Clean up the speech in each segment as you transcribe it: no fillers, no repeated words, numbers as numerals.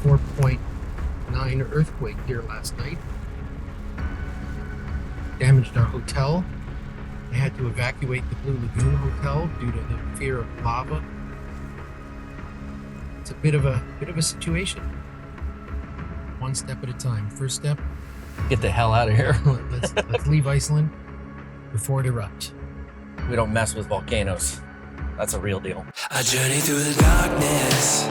4.9 earthquake here last night. Damaged our hotel. I had to evacuate the Blue Lagoon Hotel due to the fear of lava. It's a bit of a situation. One step at a time. First step, Get the hell out of here. let's leave Iceland before it erupts. We don't mess with volcanoes. That's a real deal. I journey through the darkness,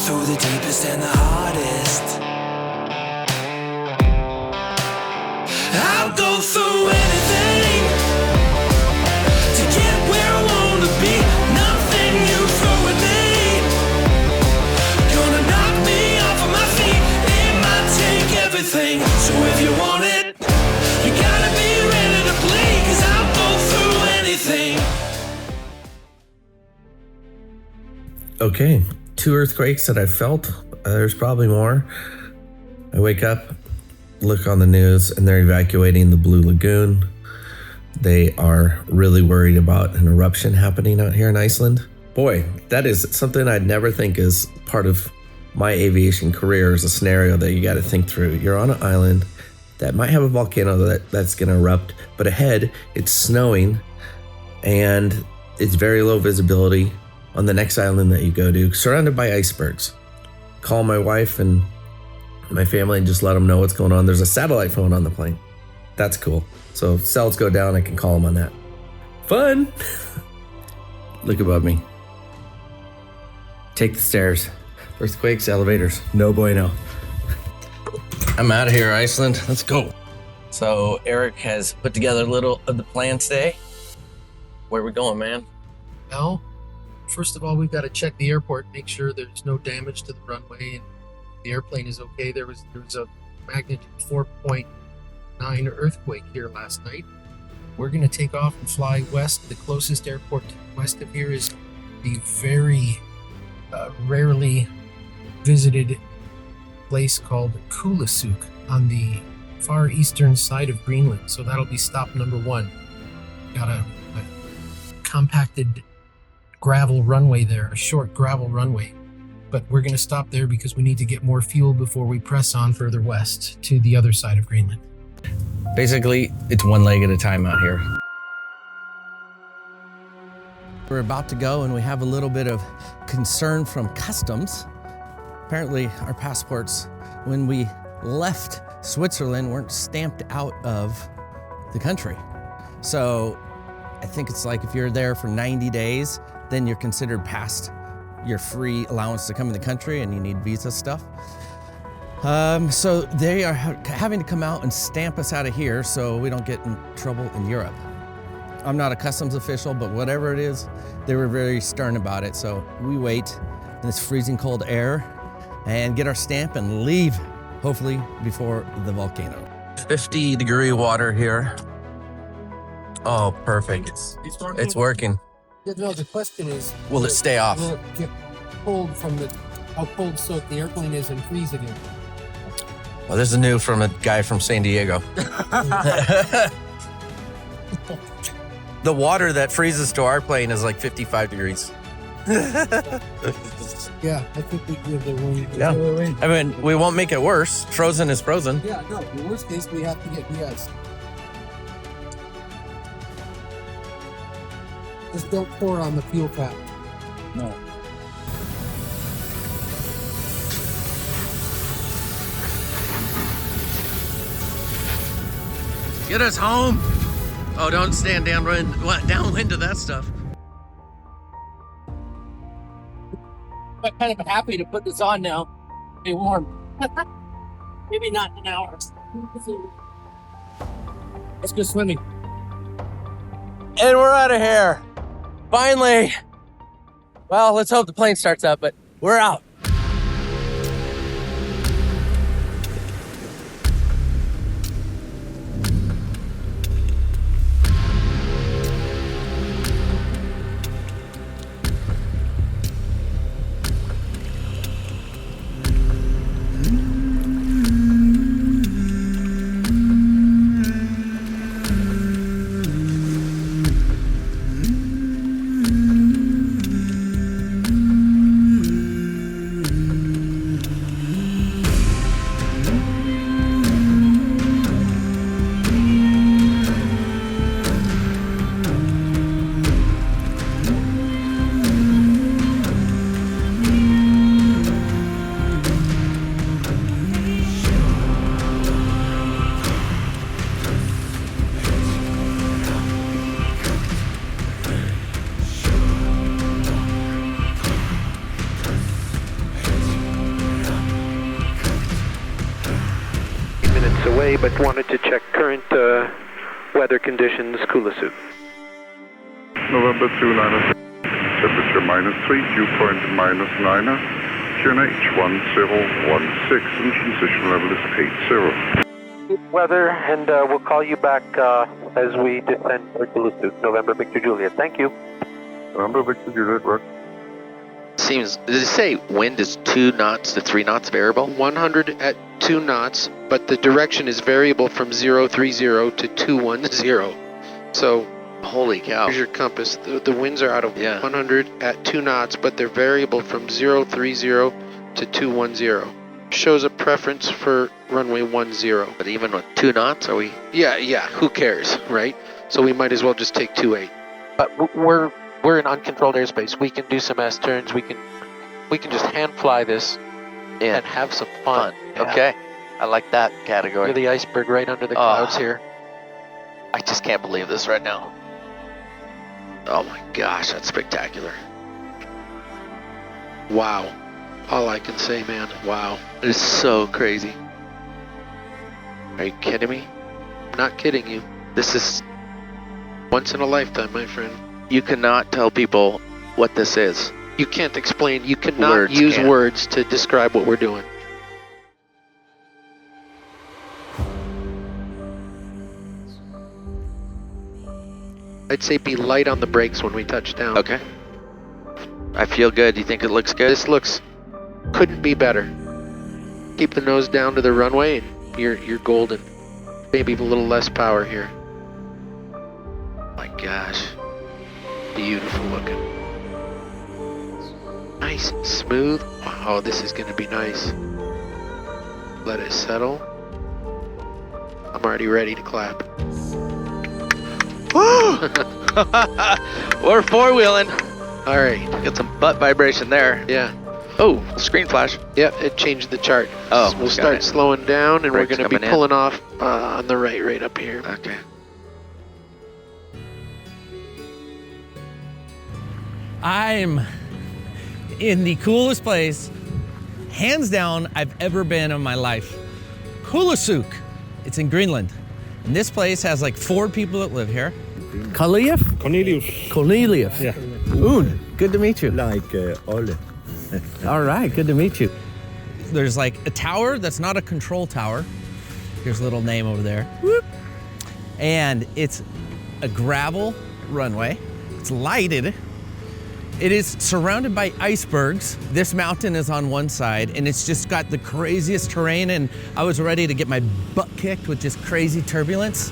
through the deepest and the hardest. I'll go through anything to get where I wanna be. Nothing you throw at me gonna knock me off of my feet. It might take everything, so if you want it, you gotta be ready to play, 'cause I'll go through anything. Okay, 2 earthquakes that I felt. There's probably more. I wake up, look on the news, and they're evacuating the Blue Lagoon. They are really worried about an eruption happening out here in Iceland. Boy, that is something I'd never think is part of my aviation career, is a scenario that you got to think through. You're on an island that might have a volcano that's going to erupt, but ahead it's snowing and it's very low visibility on the next island that you go to, surrounded by icebergs. Call my wife and my family and just let them know what's going on. There's a satellite phone on the plane. That's cool. So if cells go down, I can call them on that. Fun. Look above me. Take the stairs. Earthquakes, elevators. No bueno. I'm out of here, Iceland. Let's go. So Eric has put together a little of the plan today. Where are we going, man? Well, first of all, we've got to check the airport, make sure there's no damage to the runway and the airplane is okay. There was a magnitude 4.9 earthquake here last night. We're going to take off and fly west. The closest airport west of here is the very rarely visited place called Kulisuk on the far eastern side of Greenland. So that'll be stop number 1. Got a compacted gravel runway there, a short gravel runway. But we're going to stop there because we need to get more fuel before we press on further west to the other side of Greenland. Basically, it's one leg at a time out here. We're about to go and we have a little bit of concern from customs. Apparently our passports, when we left Switzerland, weren't stamped out of the country. So I think it's like if you're there for 90 days, then you're considered past your free allowance to come in the country and you need visa stuff. So they are having to come out and stamp us out of here so we don't get in trouble in Europe. I'm not a customs official, but whatever it is, they were very stern about it. So we wait in this freezing cold air and get our stamp and leave, hopefully before the volcano. 50-degree water here. Oh, perfect. It's working. No, the question is, Will it stay off? Will it get cold from how cold soaked the airplane is and freeze again? Well, this is new from a guy from San Diego. The water that freezes to our plane is like 55 degrees. Yeah, I think we give the wind. Yeah. I mean, we won't make it worse. Frozen is frozen. Yeah, no, in the worst case, we have to get de-iced. Just don't pour on the fuel cap. No. Get us home. Oh, don't stand downwind of that stuff. I'm kind of happy to put this on now. Stay warm. Maybe not in an hour. Let's go swimming. And we're out of here. Finally. Well, let's hope the plane starts up, but we're out. minutes away, but wanted to check current weather conditions, Kulisuk. November 29, temperature -3, dew point -9, QNH 1016, and transition level is 80. Weather, and we'll call you back as we descend for Kulisuk, November Victor Juliet. Thank you. November Victor Juliet, rock. Seems, did it say wind is 2 knots to 3 knots variable? 100 at 2 knots, but the direction is variable from 030 to 210. So, holy cow. here's your compass. The winds are out of Yeah. 100 at 2 knots, but they're variable from 030 to 210. Shows a preference for runway 10. But even with 2 knots, are we? Yeah, who cares, right? So we might as well just take 28. But we're in uncontrolled airspace. We can do some S turns. We can just hand fly this and have some fun. Yeah. Okay. I like that category. Look at the iceberg right under the clouds here. I just can't believe this right now. Oh my gosh, that's spectacular. Wow. All I can say, man, wow. It is so crazy. Are you kidding me? I'm not kidding you. This is, Once in a lifetime, my friend. you cannot tell people what this is. You can't explain, you cannot Words use can't. words to describe what we're doing. I'd say be light on the brakes when we touch down. Okay. I feel good. You think it looks good? This couldn't be better. Keep the nose down to the runway and you're golden. Maybe a little less power here. My gosh. Beautiful looking. Nice and smooth. Oh, this is gonna be nice. Let it settle. I'm already ready to clap. We're four-wheeling. All right. Got some butt vibration there. Yeah. Oh, screen flash. Yep, it changed the chart. Oh, We'll got start it. slowing down and Brakes we're gonna be coming in. pulling off on the right up here. Okay. I'm in the coolest place, hands down, I've ever been in my life. Kulisuk. It's in Greenland. And this place has like 4 people that live here. Cornelius. Yeah. Oon, good to meet you. Like Ole. All right, good to meet you. There's like a tower that's not a control tower. Here's a little name over there. Whoop. And it's a gravel runway. It's lighted. It is surrounded by icebergs. This mountain is on one side and it's just got the craziest terrain, and I was ready to get my butt kicked with just crazy turbulence.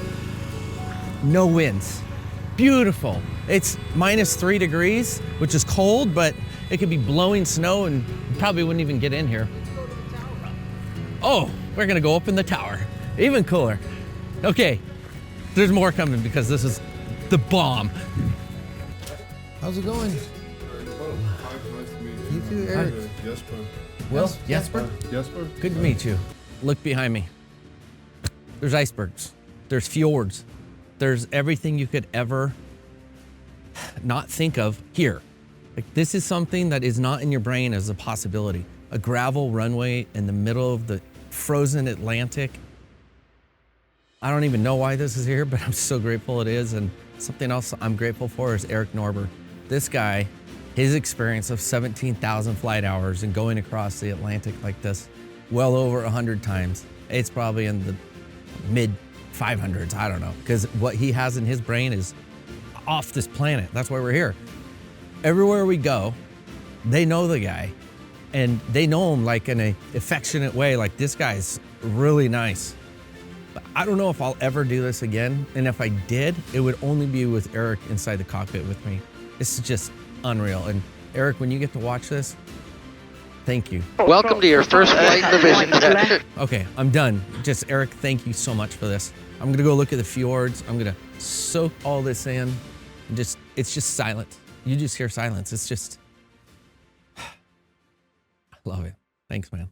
No winds. Beautiful. It's -3 degrees, which is cold, but it could be blowing snow and you probably wouldn't even get in here. Oh, we're gonna go up in the tower. Even cooler. Okay, there's more coming because this is the bomb. How's it going? You too, Eric. Jesper. Will? Jesper? Jesper. Good to meet you. Look behind me. There's icebergs. There's fjords. There's everything you could ever not think of here. Like, this is something that is not in your brain as a possibility. A gravel runway in the middle of the frozen Atlantic. I don't even know why this is here, but I'm so grateful it is. And something else I'm grateful for is Eric Norber. This guy, his experience of 17,000 flight hours and going across the Atlantic like this, well over 100 times. It's probably in the mid 500s, I don't know. Because what he has in his brain is off this planet. That's why we're here. Everywhere we go, they know the guy and they know him like in an affectionate way. Like, this guy's really nice. But I don't know if I'll ever do this again. And if I did, it would only be with Eric inside the cockpit with me. This is just unreal. And Eric, when you get to watch this, thank you. Welcome to your first flight in the Vision Jet. Okay, I'm done. Just, Eric, thank you so much for this. I'm gonna go look at the fjords. I'm gonna soak all this in. And it's just silent. You just hear silence. It's just, I love it. Thanks, man.